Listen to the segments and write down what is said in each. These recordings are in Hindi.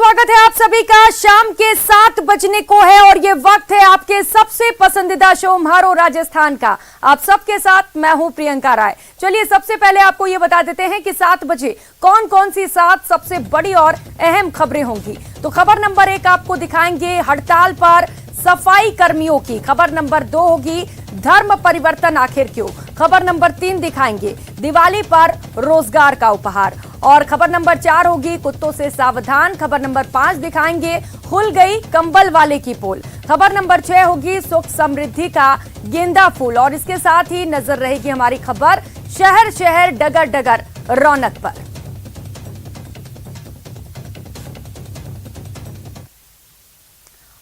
स्वागत है आप सभी का। शाम के 7 बजने को है और ये वक्त है आपके सबसे पसंदीदा शो म्हारो राजस्थान का। आप सबके साथ मैं हूं प्रियंका राय। चलिए सबसे पहले आपको ये बता देते हैं कि 7 बजे कौन कौन सी 7 सबसे बड़ी और अहम खबरें होंगी। तो खबर नंबर 1 आपको दिखाएंगे हड़ताल पर सफाई कर्मियों की। खबर नंबर 2 होगी धर्म परिवर्तन आखिर क्यों। खबर नंबर 3 दिखाएंगे दिवाली पर रोजगार का उपहार। और खबर नंबर 4 होगी कुत्तों से सावधान। खबर नंबर 5 दिखाएंगे खुल गई कंबल वाले की पोल। खबर नंबर 6 होगी सुख समृद्धि का गेंदा फूल। और इसके साथ ही नजर रहेगी हमारी खबर शहर शहर डगर डगर रौनक पर।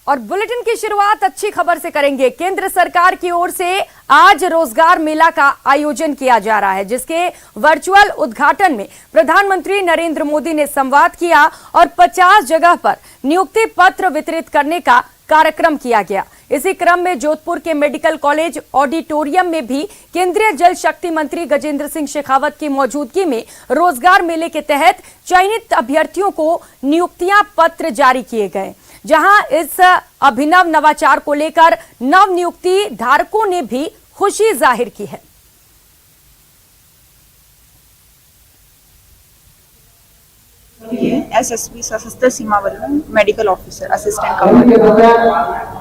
और बुलेटिन की शुरुआत अच्छी खबर से करेंगे। केंद्र सरकार की ओर से आज रोजगार मेला का आयोजन किया जा रहा है, जिसके वर्चुअल उद्घाटन में प्रधानमंत्री नरेंद्र मोदी ने संवाद किया और 50 जगह पर नियुक्ति पत्र वितरित करने का कार्यक्रम किया गया। इसी क्रम में जोधपुर के मेडिकल कॉलेज ऑडिटोरियम में भी केंद्रीय जल शक्ति मंत्री गजेंद्र सिंह शेखावत की मौजूदगी में रोजगार मेले के तहत चयनित अभ्यर्थियों को नियुक्तियां पत्र जारी किए गए, जहां इस अभिनव नवाचार को लेकर नव नियुक्ति धारकों ने भी खुशी जाहिर की है। एसएसबी सशस्त्र सीमा बल में मेडिकल ऑफिसर असिस्टेंट कमांडेंट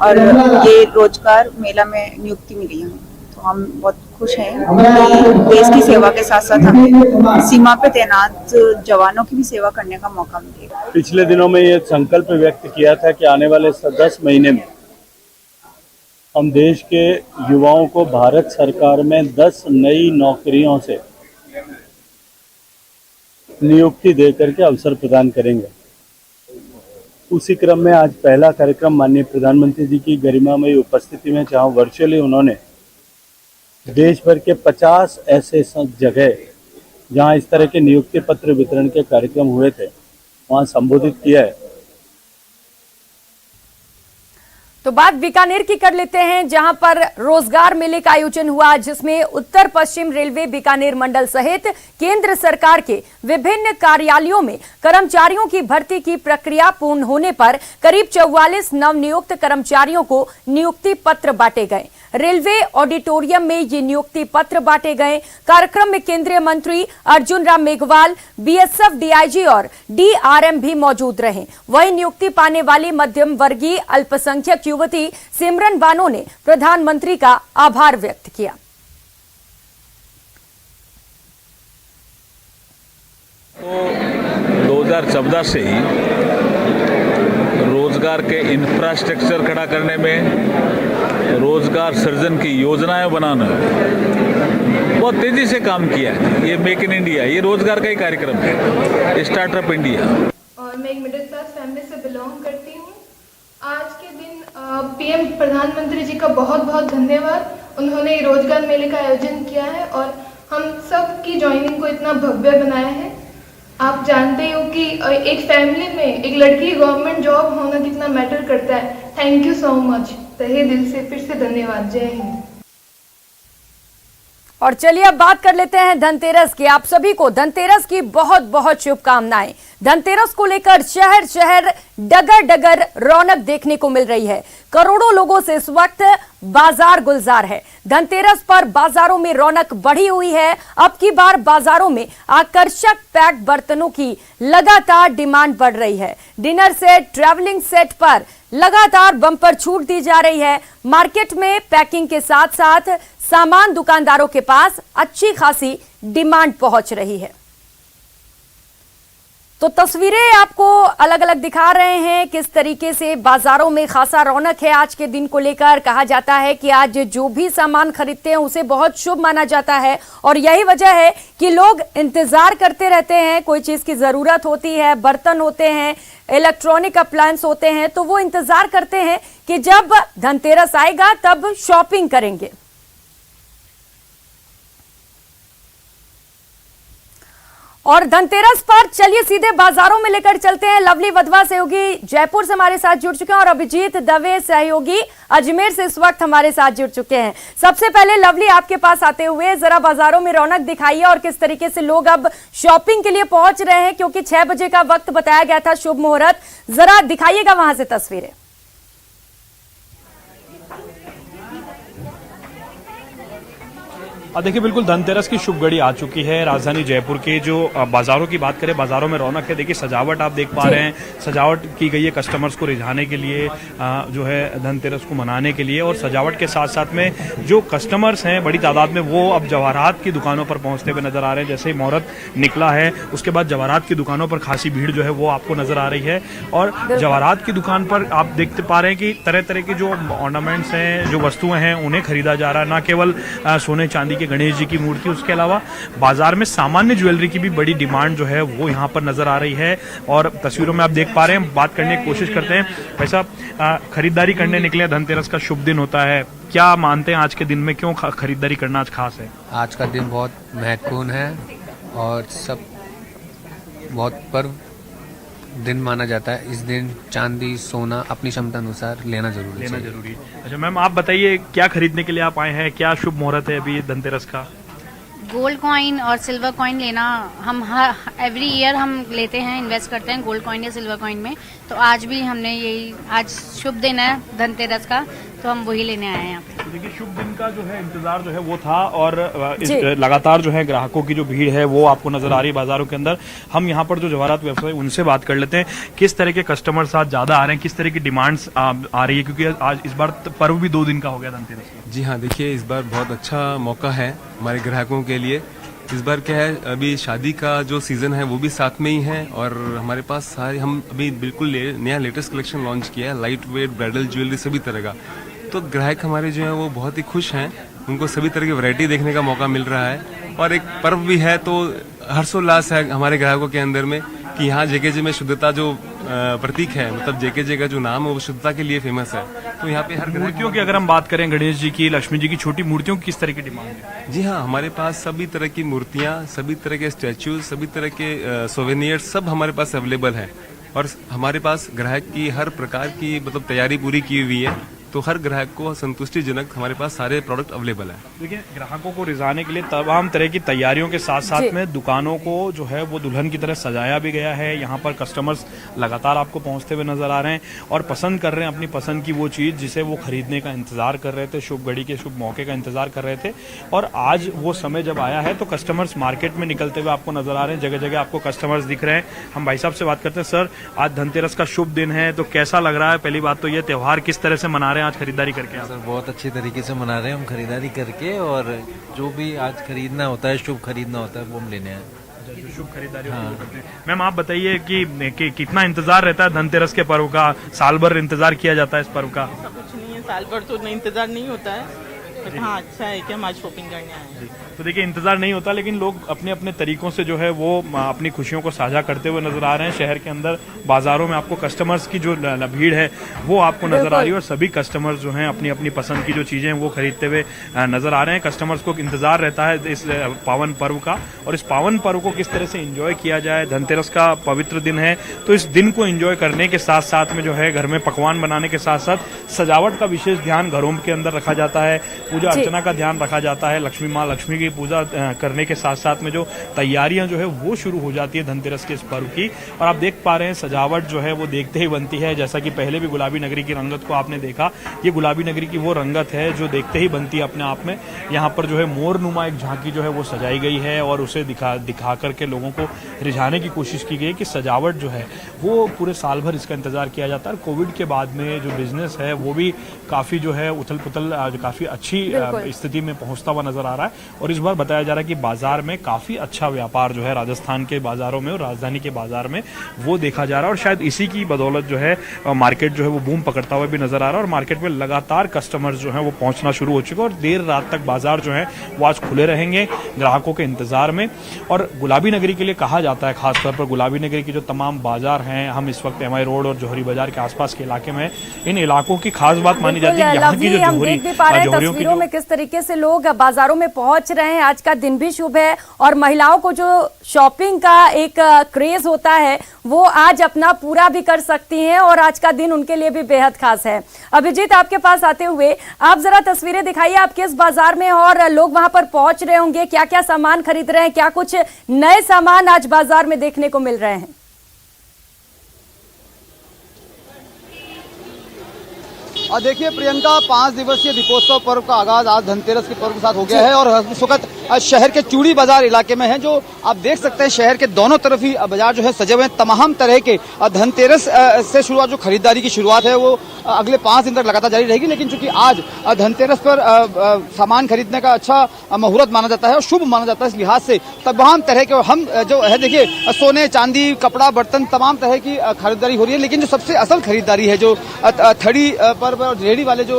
और ये रोजगार मेला में नियुक्ति मिली है, तो हम बहुत खुश हैं कि देश की सेवा के साथ साथ हमें सीमा पे तैनात जवानों की भी सेवा करने का मौका मिलेगा। पिछले दिनों में ये संकल्प व्यक्त किया था कि आने वाले 10 महीने में हम देश के युवाओं को भारत सरकार में 10 नई नौकरियों से नियुक्ति देकर के अवसर प्रदान करेंगे। उसी क्रम में आज पहला कार्यक्रम माननीय प्रधानमंत्री जी की गरिमामयी उपस्थिति में, जहां वर्चुअली उन्होंने देश भर के 50 ऐसे जगह जहां इस तरह के नियुक्ति पत्र वितरण के कार्यक्रम हुए थे, वहां संबोधित किया है। तो बात बीकानेर की कर लेते हैं, जहां पर रोजगार मेले का आयोजन हुआ, जिसमें उत्तर पश्चिम रेलवे बीकानेर मंडल सहित केंद्र सरकार के विभिन्न कार्यालयों में कर्मचारियों की भर्ती की प्रक्रिया पूर्ण होने पर करीब 44 नवनियुक्त कर्मचारियों को नियुक्ति पत्र बांटे गए। रेलवे ऑडिटोरियम में ये नियुक्ति पत्र बांटे गए। कार्यक्रम में केंद्रीय मंत्री अर्जुन राम मेघवाल, बीएसएफ डीआईजी और डीआरएम भी मौजूद रहे। वहीं नियुक्ति पाने वाली मध्यम वर्गीय अल्पसंख्यक युवती सिमरन बानो ने प्रधानमंत्री का आभार व्यक्त किया। तो 2014 से ही रोजगार के इंफ्रास्ट्रक्चर खड़ा करने में, रोजगार सृजन की योजनाएं बनाना बहुत तेजी से काम किया है। ये मेक इन इंडिया, ये रोजगार का ही कार्यक्रम है, स्टार्टअप इंडिया। और मैं एक मिडिल क्लास फैमिली से बिलोंग करती हूँ। आज के दिन पीएम प्रधानमंत्री जी का बहुत बहुत धन्यवाद। उन्होंने रोजगार मेले का आयोजन किया है और हम सब की ज्वाइनिंग को इतना भव्य बनाया है। आप जानते हो कि एक फैमिली में एक लड़की गवर्नमेंट जॉब होना कितना मैटर करता है। थैंक यू सो मच, तहे दिल से फिर से धन्यवाद। जय हिंद। और चलिए अब बात कर लेते हैं धनतेरस की। आप सभी को धनतेरस की बहुत बहुत शुभकामनाएं। धनतेरस को लेकर शहर शहर डगर डगर रौनक देखने को मिल रही है। करोड़ों लोगों से इस वक्त बाजार गुलजार है। धनतेरस पर बाजारों में रौनक बढ़ी हुई है। अब की बार बाजारों में आकर्षक पैक बर्तनों की लगातार डिमांड बढ़ रही है। डिनर सेट, ट्रैवलिंग सेट पर लगातार बम्पर छूट दी जा रही है। मार्केट में पैकिंग के साथ साथ सामान दुकानदारों के पास अच्छी खासी डिमांड पहुंच रही है। तो तस्वीरें आपको अलग अलग दिखा रहे हैं किस तरीके से बाजारों में खासा रौनक है। आज के दिन को लेकर कहा जाता है कि आज जो भी सामान खरीदते हैं उसे बहुत शुभ माना जाता है और यही वजह है कि लोग इंतजार करते रहते हैं। कोई चीज की जरूरत होती है, बर्तन होते हैं, इलेक्ट्रॉनिक अप्लायंस होते हैं, तो वो इंतजार करते हैं कि जब धनतेरस आएगा तब शॉपिंग करेंगे। और धनतेरस पर चलिए सीधे बाजारों में लेकर चलते हैं। लवली वधवा सहयोगी जयपुर से हमारे साथ जुड़ चुके हैं और अभिजीत दवे सहयोगी अजमेर से इस वक्त हमारे साथ जुड़ चुके हैं। सबसे पहले लवली, आपके पास आते हुए जरा बाजारों में रौनक दिखाइए और किस तरीके से लोग अब शॉपिंग के लिए पहुंच रहे हैं, क्योंकि 6 बजे का वक्त बताया गया था शुभ मुहूर्त। जरा दिखाइएगा वहां से तस्वीरें। देखिए, बिल्कुल धनतेरस की शुभ घड़ी आ चुकी है। राजधानी जयपुर के जो बाजारों की बात करें, बाजारों में रौनक है। देखिए, सजावट आप देख पा रहे हैं, सजावट की गई है कस्टमर्स को रिझाने के लिए, जो है धनतेरस को मनाने के लिए। और सजावट के साथ साथ में जो कस्टमर्स हैं बड़ी तादाद में, वो अब जवाहरात की दुकानों पर पहुंचते हुए नजर आ रहे हैं। जैसे ही मुहूर्त निकला है उसके बाद जवाहरात की दुकानों पर खासी भीड़ जो है वो आपको नजर आ रही है। और जवाहरात की दुकान पर आप देखते पा रहे हैं कि तरह तरह की जो ऑर्नामेंट्स हैं, जो वस्तुएं हैं, उन्हें खरीदा जा रहा है। न केवल सोने चांदी गणेश जी की मूर्ति, उसके अलावा बाजार में सामान्य ज्वेलरी की भी बड़ी डिमांड जो है वो यहाँ पर नजर आ रही है। और तस्वीरों में आप देख पा रहे हैं, बात करने की कोशिश करते हैं। भाई साहब, खरीदारी करने निकले, धनतेरस का शुभ दिन होता है, क्या मानते हैं आज के दिन में क्यों खरीदारी करना आज खास है? आज का दिन बहुत महत्वपूर्ण है और सब बहुत पर्व दिन माना जाता है। इस दिन चांदी सोना अपनी क्षमता अनुसार लेना जरूरी है। अच्छा मैम, आप बताइए क्या खरीदने के लिए आप आए हैं, क्या शुभ मुहूर्त है अभी धनतेरस का? गोल्ड कॉइन और सिल्वर कॉइन लेना हम एवरी ईयर हम लेते हैं, इन्वेस्ट करते हैं गोल्ड कॉइन या सिल्वर कॉइन में। तो आज भी हमने यही, आज शुभ दिन है धनतेरस का, तो हम वही लेने आए हैं यहाँ पे। देखिए, शुभ दिन का जो है इंतजार जो है वो था और लगातार जो है ग्राहकों की जो भीड़ है वो आपको नजर आ रही है बाजारों के अंदर। हम यहाँ पर जो जवाहरात व्यवसायी उनसे बात कर लेते हैं, किस तरह के कस्टमर्स आज ज्यादा आ रहे हैं, किस तरह की डिमांड्स आ रही है, क्योंकि आज इस बार पर्व भी 2 दिन का हो गया धनतेरस का। जी हाँ, देखिए इस बार बहुत अच्छा मौका है हमारे ग्राहकों के लिए। इस बार क्या है, अभी शादी का जो सीजन है वो भी साथ में ही है और हमारे पास सारे, हम अभी बिल्कुल नया लेटेस्ट कलेक्शन लॉन्च किया है, लाइट वेट ब्राइडल ज्वेलरी सभी तरह का। तो ग्राहक हमारे जो है वो बहुत ही खुश हैं, उनको सभी तरह की वैरायटी देखने का मौका मिल रहा है। और एक पर्व भी है तो हर्षोल्लास है हमारे ग्राहकों के अंदर में कि यहाँ जेकेजे में शुद्धता जो प्रतीक है, मतलब जेकेजे का जो नाम है वो शुद्धता के लिए फेमस है। तो यहाँ पे हर मूर्तियों की अगर हम बात करें, गणेश जी की, लक्ष्मी जी की छोटी मूर्तियों की किस तरह की डिमांड है? जी हाँ, हमारे पास सभी तरह की मूर्तियाँ, सभी तरह के स्टैचूज, सभी तरह के सोवेनियर सब हमारे पास अवेलेबल है। और हमारे पास ग्राहक की हर प्रकार की मतलब तैयारी पूरी की हुई है, तो हर ग्राहक को संतुष्टिजनक हमारे पास सारे प्रोडक्ट अवेलेबल है। देखिए, ग्राहकों को रिझाने के लिए तमाम तरह की तैयारियों के साथ साथ में दुकानों को जो है वो दुल्हन की तरह सजाया भी गया है। यहाँ पर कस्टमर्स लगातार आपको पहुंचते हुए नजर आ रहे हैं और पसंद कर रहे हैं अपनी पसंद की वो चीज़ जिसे वो खरीदने का इंतजार कर रहे थे, शुभ घड़ी के शुभ मौके का इंतजार कर रहे थे। और आज वो समय जब आया है तो कस्टमर्स मार्केट में निकलते हुए आपको नजर आ रहे हैं, जगह जगह आपको कस्टमर्स दिख रहे हैं। हम भाई साहब से बात करते हैं। सर, आज धनतेरस का शुभ दिन है, तो कैसा लग रहा है? पहली बात तो ये त्योहार किस तरह से मना रहे हैं आज खरीदारी करके? सर, बहुत अच्छे तरीके से मना रहे हैं हम खरीदारी करके, और जो भी आज खरीदना होता है, शुभ खरीदना होता है, वो हम लेने आए। जो शुभ खरीदारी करते हैं। मैम, आप बताइए कि कितना इंतजार रहता है धनतेरस के पर्व का? साल भर इंतजार किया जाता है इस पर्व का? कुछ नहीं है, साल भर तो इंतजार नहीं होता है, बट हाँ अच्छा है कि हम आज शॉपिंग करने आए हैं। तो देखिए, इंतजार नहीं होता, लेकिन लोग अपने अपने तरीकों से जो है वो अपनी खुशियों को साझा करते हुए नजर आ रहे हैं। शहर के अंदर बाजारों में आपको कस्टमर्स की जो भीड़ है वो आपको नजर आ रही है और सभी कस्टमर्स जो हैं अपनी अपनी पसंद की जो चीजें हैं वो खरीदते हुए नजर आ रहे हैं। कस्टमर्स को इंतजार रहता है इस पावन पर्व का, और इस पावन पर्व को किस तरह से एंजॉय किया जाए। धनतेरस का पवित्र दिन है, तो इस दिन को एंजॉय करने के साथ साथ में जो है घर में पकवान बनाने के साथ साथ सजावट का विशेष ध्यान घरों के अंदर रखा जाता है, पूजा अर्चना का ध्यान रखा जाता है। लक्ष्मी की पूजा करने के साथ साथ में जो तैयारियां जो है वो शुरू हो जाती है धनतेरस के इस पर्व की। और आप देख पा रहे हैं सजावट जो है वो देखते ही बनती है। जैसा कि पहले भी गुलाबी नगरी की रंगत को आपने देखा, ये गुलाबी नगरी की वो रंगत है जो देखते ही बनती है अपने आप में। यहाँ पर जो है मोरनुमा एक झांकी जो है वो सजाई गई है और उसे दिखा करके लोगों को रिझाने की कोशिश की गई कि सजावट जो है वो पूरे साल भर इसका इंतजार किया जाता है। कोविड के बाद में जो बिजनेस है वो भी काफी जो है उथल पुथल काफी अच्छी स्थिति में पहुंचता हुआ नजर आ रहा है। और इस बार बताया जा रहा है कि बाजार में काफी अच्छा व्यापार जो है राजस्थान के बाजारों में और राजधानी के बाजार में वो देखा जा रहा है। और शायद इसी की बदौलत जो है मार्केट जो है वो बूम पकड़ता हुआ भी नजर आ रहा है और मार्केट में लगातार कस्टमर्स जो है वो पहुंचना शुरू हो चुके हैं और देर रात तक बाजार जो है वो आज खुले रहेंगे ग्राहकों के इंतजार में। और गुलाबी नगरी के लिए कहा जाता है, खासतौर पर गुलाबी नगरी के जो तमाम बाजार हैं, हम इस वक्त एमआई रोड और जौहरी बाजार के आसपास के इलाके में, इन इलाकों की खास बात मानी जाती है यहाँ की जो जौहरियों की तस्वीरों में किस तरीके से लोग बाजारों में पहुंच रहे हैं। आज का दिन भी शुभ है और महिलाओं को जो शॉपिंग का एक क्रेज होता है वो आज अपना पूरा भी कर सकती हैं और आज का दिन उनके लिए भी बेहद खास है। अभिजीत, आपके पास आते हुए आप जरा तस्वीरें दिखाइए, आप किस बाजार में और लोग वहां पर पहुंच रहे होंगे, क्या क्या सामान खरीद रहे हैं, क्या कुछ नए सामान आज बाजार में देखने को मिल रहे हैं? और देखिए प्रियंका, 5 दिवसीय दीपोत्सव पर्व का आगाज आज धनतेरस के पर्व के साथ हो गया है और इस वक्त शहर के चूड़ी बाजार इलाके में है, जो आप देख सकते हैं शहर के दोनों तरफ ही बाजार जो है सजे हुए हैं। तमाम तरह के धनतेरस से शुरुआत, जो खरीदारी की शुरुआत है वो अगले 5 दिन तक लगातार जारी रहेगी, लेकिन चूंकि आज धनतेरस पर सामान खरीदने का अच्छा मुहूर्त माना जाता है और शुभ माना जाता है, इस लिहाज से तमाम तरह के हम जो है देखिए सोने चांदी कपड़ा बर्तन तमाम तरह की खरीदारी हो रही है। लेकिन जो सबसे असल खरीदारी है, जो थड़ी पर रेहड़ी वाले जो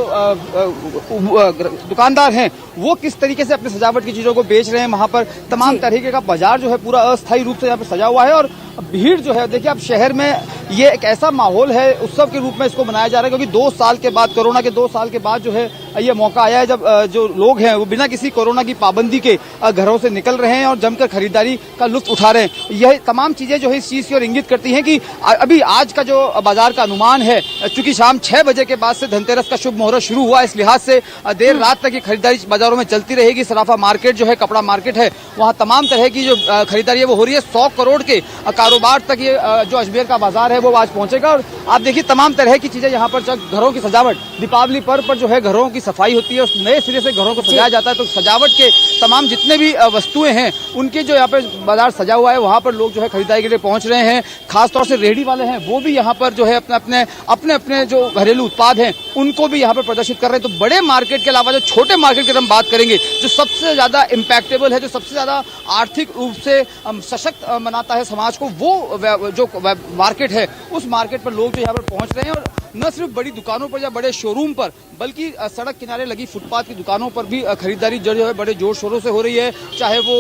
दुकानदार हैं वो किस तरीके से अपने सजावट की चीजों को बेच रहे हैं, वहां पर तमाम तरीके का बाजार जो है पूरा अस्थायी रूप से यहाँ पर सजा हुआ है। और भीड़ जो है देखिए, अब शहर में ये एक ऐसा माहौल है, उत्सव के रूप में इसको मनाया जा रहा है, क्योंकि 2 साल के बाद, कोरोना के 2 साल के बाद जो है ये मौका आया है जब जो लोग हैं वो बिना किसी कोरोना की पाबंदी के घरों से निकल रहे हैं और जमकर खरीदारी का लुत्फ उठा रहे हैं। यह तमाम चीजें जो है इस चीज की ओर इंगित करती हैं कि अभी आज का जो बाजार का अनुमान है, चूंकि शाम 6 बजे के बाद से धनतेरस का शुभ मुहूर्त शुरू हुआ, इस लिहाज से देर रात तक ये खरीदारी बाजारों में चलती रहेगी। सराफा मार्केट जो है, कपड़ा मार्केट है, वहाँ तमाम तरह की जो खरीदारी है वो हो रही है। 100 करोड़ के कारोबार तक ये जो अजमेर का बाजार है वो आज पहुंचेगा। और आप देखिए तमाम तरह की चीजें यहाँ पर, घरों की सजावट, दीपावली पर्व पर जो है घरों की सफाई होती है, उस नए सिरे से घरों को सजाया जाता है, तो सजावट के तमाम जितने भी वस्तुएं हैं उनके जो यहाँ पे बाजार सजा हुआ है, वहां पर लोग जो है खरीदारी के लिए पहुंच रहे हैं। खासतौर से रेहड़ी वाले हैं वो भी यहाँ पर जो है अपने जो घरेलू उत्पाद हैं उनको भी यहाँ पर प्रदर्शित कर रहे हैं। तो बड़े मार्केट के अलावा जो छोटे मार्केट की हम बात करेंगे, जो सबसे ज्यादा इम्पैक्टेबल है, जो सबसे ज्यादा आर्थिक रूप से सशक्त बनाता है समाज को, वो जो मार्केट है उस मार्केट पर लोग जो यहाँ पर पहुंच रहे हैं। और न सिर्फ बड़ी दुकानों पर या बड़े शोरूम पर, बल्कि सड़क किनारे लगी फुटपाथ की दुकानों पर भी खरीदारी जो है बड़े जोर शोरों से हो रही है। चाहे वो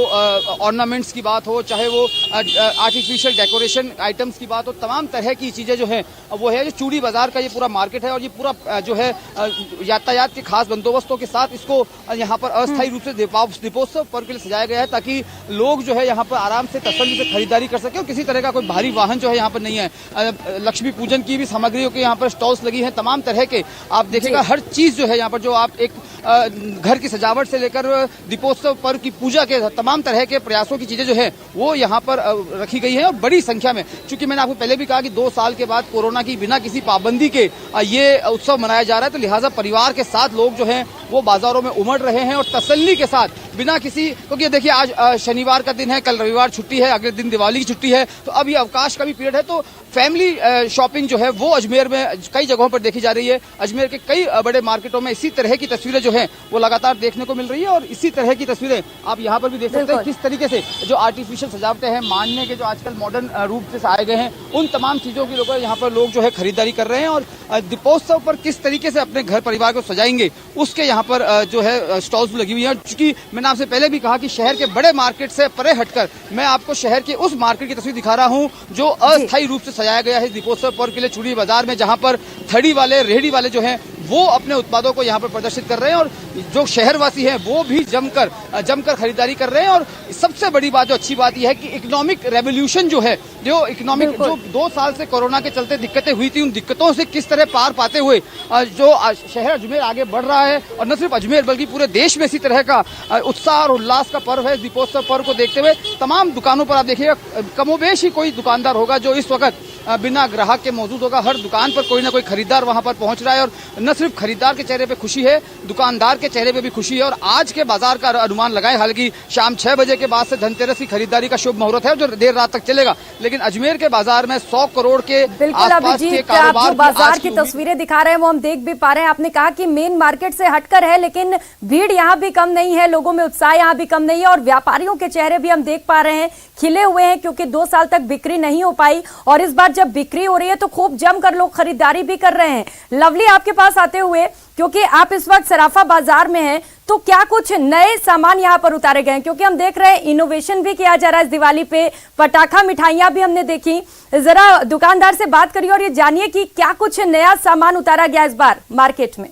ऑर्नामेंट्स की बात हो, चाहे वो आर्टिफिशियल डेकोरेशन आइटम्स की बात हो, तमाम तरह की चीजें जो हैं वो है। जो चूड़ी बाजार का ये पूरा मार्केट है और ये पूरा जो है यातायात के खास बंदोबस्तों के साथ इसको यहाँ पर अस्थायी रूप से दीपोत्सव पर्व के लिए सजाया गया है, ताकि लोग जो है यहाँ पर आराम से तसल्ली से खरीदारी कर सके और किसी तरह का कोई भारी वाहन जो है यहाँ पर नहीं है। लक्ष्मी पूजन की भी सामग्रियों के यहाँ पर स्टॉल्स लगी हैं, तमाम तरह के आप देखेगा हर चीज जो है यहाँ पर, जो आप एक घर की सजावट से लेकर दीपोत्सव पर्व की पूजा के तमाम तरह के प्रयासों की चीजें जो है वो यहाँ पर रखी गई है और बड़ी संख्या में। चूंकि मैंने आपको पहले भी कहा कि 2 साल के बाद कोरोना की बिना किसी पाबंदी के ये उत्सव मनाया जा रहा है, तो लिहाजा परिवार के साथ लोग जो हैं वो बाजारों में उमड़ रहे हैं और तसल्ली के साथ, बिना किसी, क्योंकि देखिए आज शनिवार का दिन है, कल रविवार छुट्टी है, अगले दिन दिवाली की छुट्टी है, तो अब ये अवकाश का भी पीरियड है, तो फैमिली शॉपिंग जो है वो अजमेर में कई जगहों पर देखी जा रही है। अजमेर के कई बड़े मार्केटों में इसी तरह की तस्वीरें जो हैं वो लगातार देखने को मिल रही है और इसी तरह की तस्वीरें आप यहाँ पर भी देख सकते हैं। किस तरीके से जो आर्टिफिशियल सजावटें हैं, मानने के जो आजकल मॉडर्न रूप से आए गए हैं, उन तमाम चीजों की लोग यहाँ पर लोग जो है खरीदारी कर रहे हैं और दीपोत्सव पर किस तरीके से अपने घर परिवार को सजाएंगे उसके यहाँ पर जो है स्टॉल्स लगी हुई है। चूंकि मैंने आपसे पहले भी कहा कि शहर के बड़े मार्केट से परे हटकर मैं आपको शहर के उस मार्केट की तस्वीर दिखा रहा हूँ जो अस्थायी रूप से सजाया गया है दीपोत्सव पर्व के लिए चूड़ी बाजार में, जहां पर थड़ी वाले, रेहड़ी वाले जो हैं वो अपने उत्पादों को यहाँ पर प्रदर्शित कर रहे हैं और जो शहरवासी हैं वो भी जमकर खरीदारी कर रहे हैं। और सबसे बड़ी बात, जो अच्छी बात यह है कि इकोनॉमिक रेवोल्यूशन जो है, जो इकोनॉमिक जो 2 साल से कोरोना के चलते दिक्कतें हुई थी, उन दिक्कतों से किस तरह पार पाते हुए जो शहर अजमेर आगे बढ़ रहा है, और न सिर्फ अजमेर बल्कि पूरे देश में इसी तरह का उत्साह और उल्लास का पर्व है। दीपोत्सव पर्व को देखते हुए तमाम दुकानों पर आप देखिएगा कमोबेश ही कोई दुकानदार होगा जो इस वक्त बिना ग्राहक के मौजूद होगा। हर दुकान पर कोई ना कोई खरीदार वहां पर पहुंच रहा है और न सिर्फ खरीदार के चेहरे पे खुशी है, दुकानदार के चेहरे पे भी खुशी है। और आज के बाजार का अनुमान लगाएं, हालांकि शाम 6 बजे के बाद से धनतेरस की खरीदारी का शुभ मुहूर्त है जो देर रात तक चलेगा, लेकिन अजमेर के बाजार में 100 करोड़ के आसपास के कारोबार, जो बाजार की तस्वीरें दिखा रहे हैं वो हम देख भी पा रहे हैं। आपने कहा कि मेन मार्केट से हटकर है, लेकिन भीड़ यहाँ भी कम नहीं है, लोगों में उत्साह यहाँ भी कम नहीं है और व्यापारियों के चेहरे भी हम देख पा रहे हैं खिले हुए हैं, क्योंकि 2 साल तक बिक्री नहीं हो पाई और इस बार जब बिक्री हो रही है तो खूब जमकर लोग खरीदारी भी कर रहे हैं। लवली, आपके पास आते हुए, क्योंकि आप इस वक्त सराफा बाजार में हैं, तो क्या कुछ नए सामान यहाँ पर उतारे गए हैं? क्योंकि हम देख रहे हैं इनोवेशन भी किया जा रहा है इस दिवाली पे, पटाखा मिठाइयां भी हमने देखी। जरा दुकानदार से बात करिए और ये जानिए कि क्या कुछ नया सामान उतारा गया इस बार मार्केट में।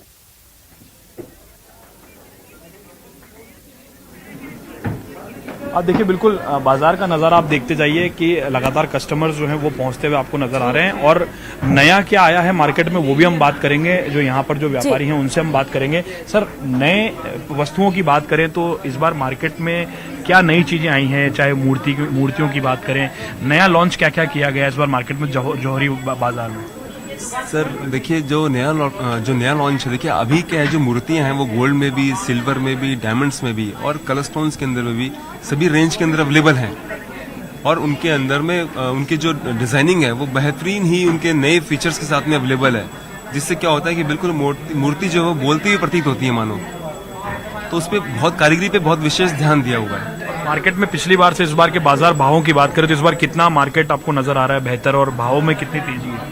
आप देखिए बिल्कुल बाजार का नज़ारा आप देखते जाइए कि लगातार कस्टमर्स जो हैं वो पहुंचते हुए आपको नजर आ रहे हैं और नया क्या आया है मार्केट में वो भी हम बात करेंगे, जो यहाँ पर जो व्यापारी हैं उनसे हम बात करेंगे। सर, नए वस्तुओं की बात करें तो इस बार मार्केट में क्या नई चीजें आई हैं, चाहे मूर्तियों की बात करें, नया लॉन्च क्या क्या किया गया इस बार मार्केट में जौहरी बाजार में? सर देखिए, जो नया लॉन्च है, देखिए अभी क्या है, जो मूर्तियां हैं वो गोल्ड में भी, सिल्वर में भी, डायमंड्स में भी और कलर स्टोन्स के अंदर में भी सभी रेंज के अंदर अवेलेबल हैं। और उनके अंदर में उनकी जो डिजाइनिंग है वो बेहतरीन ही उनके नए फीचर्स के साथ में अवेलेबल है, जिससे क्या होता है कि बिल्कुल मूर्ति जो है बोलती हुई प्रतीत होती है मानो। तो उस पर बहुत कारीगरी पे बहुत विशेष ध्यान दिया हुआ है। मार्केट में पिछली बार से इस बार के बाजार भावों की बात करें तो इस बार कितना मार्केट आपको नजर आ रहा है बेहतर, और भावों में कितनी तेजी है?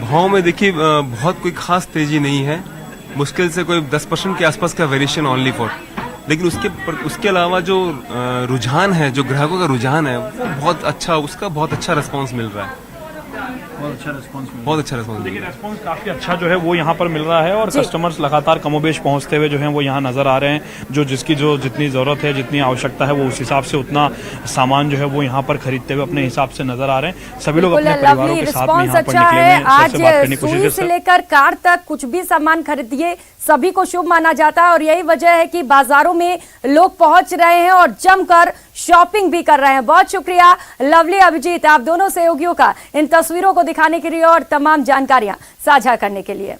भाव में देखिए बहुत कोई खास तेजी नहीं है, मुश्किल से कोई 10% के आसपास का वेरिएशन ओनली फॉर। लेकिन उसके अलावा जो रुझान है, जो ग्राहकों का रुझान है वो बहुत अच्छा, उसका बहुत अच्छा रिस्पांस मिल रहा है। बहुत अच्छा रिस्पांस देखिए, रिस्पांस काफी अच्छा जो है वो यहाँ पर मिल रहा है और कस्टमर्स लगातार कमोबेश पहुंचते हुए जो है वो यहाँ नजर आ रहे हैं। जो जिसकी जो जितनी जरूरत है, जितनी आवश्यकता है, वो उस हिसाब से उतना सामान जो है वो यहाँ पर खरीदते हुए अपने हिसाब से नजर आ रहे हैं। सभी लोग अपने परिवारों के साथ में यहाँ पर निकले हुए हैं। आज सुई से लेकर कार तक कुछ भी सामान खरीदिए, सभी को शुभ माना जाता है और यही वजह है कि बाजारों में लोग पहुंच रहे हैं और जमकर शॉपिंग भी कर रहे हैं। बहुत शुक्रिया लवली, अभिजीत, आप दोनों सहयोगियों का इन तस्वीरों को दिखाने के लिए और तमाम जानकारियां साझा करने के लिए।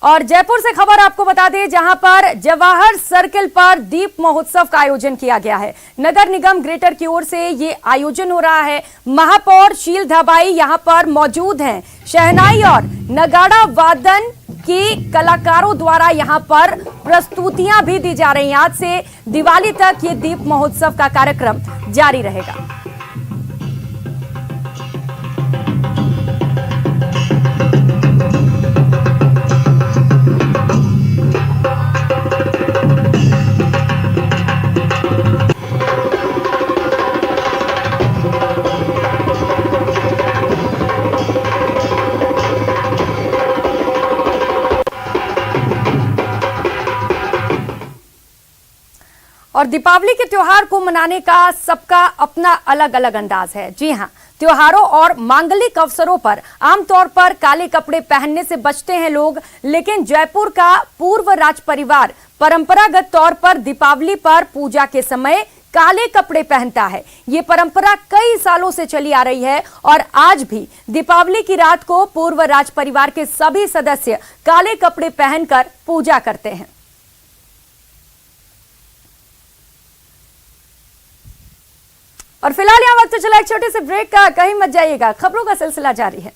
और जयपुर से खबर आपको बता दें, जहां पर जवाहर सर्किल पर दीप महोत्सव का आयोजन किया गया है। नगर निगम ग्रेटर की ओर से ये आयोजन हो रहा है। महापौर शील धाबाई यहां पर मौजूद हैं। शहनाई और नगाड़ा वादन की कलाकारों द्वारा यहां पर प्रस्तुतियां भी दी जा रही हैं। आज से दिवाली तक ये दीप महोत्सव का कार्यक्रम जारी रहेगा। और दीपावली के त्योहार को मनाने का सबका अपना अलग अलग अंदाज है। जी हां, त्योहारों और मांगलिक अवसरों पर आमतौर पर काले कपड़े पहनने से बचते हैं लोग, लेकिन जयपुर का पूर्व राज परिवार परंपरागत तौर पर दीपावली पर पूजा के समय काले कपड़े पहनता है। ये परंपरा कई सालों से चली आ रही है और आज भी दीपावली की रात को पूर्व राज परिवार के सभी सदस्य काले कपड़े पहनकर पूजा करते हैं। और फिलहाल यहाँ वक्त चला एक छोटे से ब्रेक का, कहीं मत जाइएगा, खबरों का सिलसिला जारी है।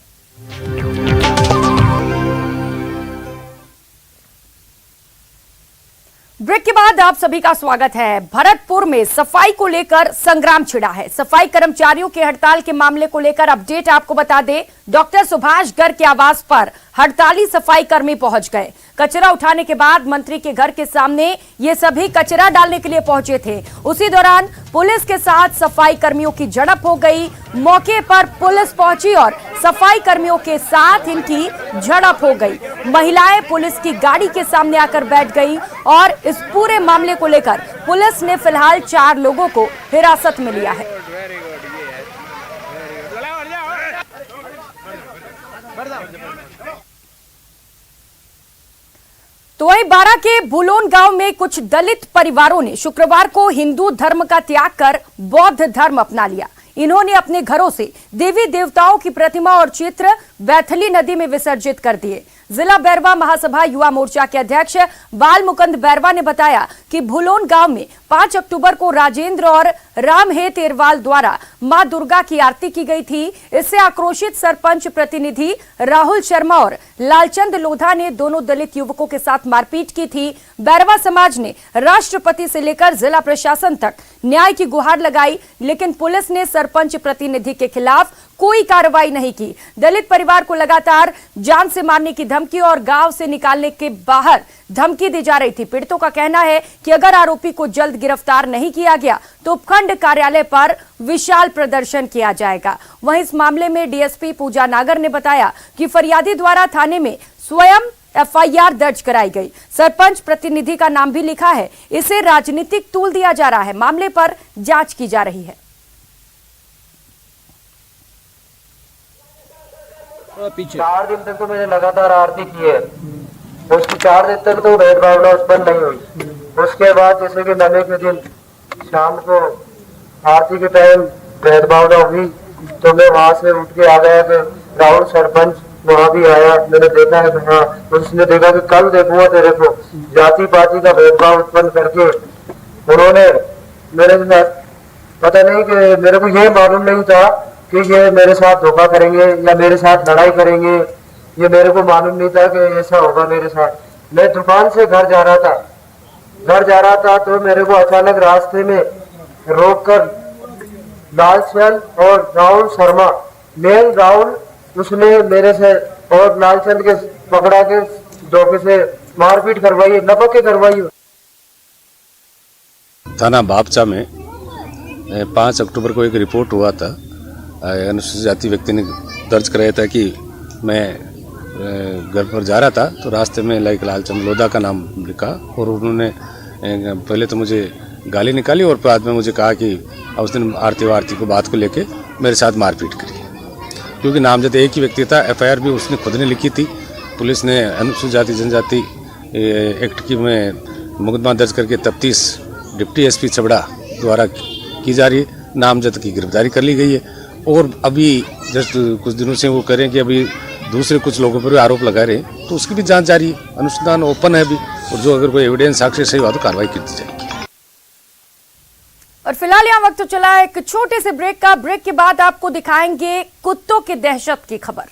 ब्रेक के बाद आप सभी का स्वागत है। भरतपुर में सफाई को लेकर संग्राम छिड़ा है। सफाई कर्मचारियों के हड़ताल के मामले को लेकर अपडेट आपको बता दें, डॉक्टर सुभाष गर्ग के आवास पर हड़ताली सफाई कर्मी पहुंच गए। कचरा उठाने के बाद मंत्री के घर के सामने ये सभी कचरा डालने के लिए पहुंचे थे। उसी दौरान पुलिस के साथ सफाई कर्मियों की झड़प हो गई। मौके पर पुलिस पहुंची और सफाई कर्मियों के साथ इनकी झड़प हो गई। महिलाएं पुलिस की गाड़ी के सामने आकर बैठ गई और इस पूरे मामले को लेकर पुलिस ने फिलहाल 4 लोगों को हिरासत में लिया है। तो वहीं बारा के बुलोन गांव में कुछ दलित परिवारों ने शुक्रवार को हिंदू धर्म का त्याग कर बौद्ध धर्म अपना लिया। इन्होंने अपने घरों से देवी देवताओं की प्रतिमा और चित्र बैथली नदी में विसर्जित कर दिए। जिला बैरवा महासभा युवा मोर्चा के अध्यक्ष बाल मुकुंद बैरवा ने बताया कि भुलोन गांव में 5 अक्टूबर को राजेंद्र और रामहेत एरवाल द्वारा मां दुर्गा की आरती की गई थी। इससे आक्रोशित सरपंच प्रतिनिधि राहुल शर्मा और लालचंद लोधा ने दोनों दलित युवकों के साथ मारपीट की थी। बैरवा समाज ने राष्ट्रपति से लेकर जिला प्रशासन तक न्याय की गुहार लगाई, लेकिन पुलिस ने सरपंच प्रतिनिधि के खिलाफ कोई कार्रवाई नहीं की। दलित परिवार को लगातार जान से मारने की धमकी और गांव से निकालने के बाहर धमकी दी जा रही थी। पीड़ितों का कहना है कि अगर आरोपी को जल्द गिरफ्तार नहीं किया गया तो उपखंड कार्यालय पर विशाल प्रदर्शन किया जाएगा। वहीं इस मामले में डीएसपी पूजा नागर ने बताया कि फरियादी द्वारा थाने में स्वयं FIR दर्ज कराई गई। सरपंच प्रतिनिधि का नाम भी लिखा है। इसे राजनीतिक तूल दिया जा रहा है। मामले पर जांच की जा रही है। पीछे 4 दिन तक तो मैंने लगातार आरती की है, उसकी 4 दिन तक तो भेदभावना उत्पन्न नहीं हुई। उसके बाद जैसे कि नवे के दिन शाम को आरती के टाइम भेदभावना हुई तो मैं वहां से उठ के आ गया कि राहुल सरपंच वहां भी आया, मैंने देखा है कि हाँ, उसने देखा कि कल देखूंगा तेरे को जाति पाति का भेदभाव उत्पन्न करके उन्होंने मेरे साथ, पता नहीं कि मेरे को ये मालूम नहीं था कि ये मेरे साथ धोखा करेंगे या मेरे साथ लड़ाई करेंगे, ये मेरे को मालूम नहीं था कि ऐसा होगा मेरे साथ। मैं दुकान से घर जा रहा था तो मेरे को अचानक रास्ते में रोककर लालचंद और राहुल शर्मा, मेन राहुल, उसने मेरे से और लालचंद के पकड़ा के धोखे से मारपीट करवाई, लपक के करवाई। थाना बापचा में 5 अक्टूबर को एक रिपोर्ट हुआ था, अनुसूचित जाति व्यक्ति ने दर्ज कराया था कि मैं घर पर जा रहा था तो रास्ते में लालचंद लोधा का नाम लिखा और उन्होंने पहले तो मुझे गाली निकाली और बाद में मुझे कहा कि उस दिन आरती को बात को लेके मेरे साथ मारपीट करी, क्योंकि नामजद एक ही व्यक्ति था। FIR भी उसने खुद ने लिखी थी। पुलिस ने अनुसूचित जाति जनजाति एक्ट की में मुकदमा दर्ज करके तफ्तीश डिप्टी SP छबड़ा द्वारा की जा रही है। नामजद की गिरफ्तारी कर ली गई है और अभी जस्ट कुछ दिनों से वो करें कि अभी दूसरे कुछ लोगों पर भी आरोप लगा रहे हैं, तो उसकी भी जांच जारी है। अनुसंधान ओपन है अभी और जो अगर कोई एविडेंस साक्ष्य सही हुआ तो कार्रवाई की जाएगी। और फिलहाल यहाँ वक्त तो चला एक छोटे से ब्रेक का। ब्रेक के बाद आपको दिखाएंगे कुत्तों की दहशत की खबर।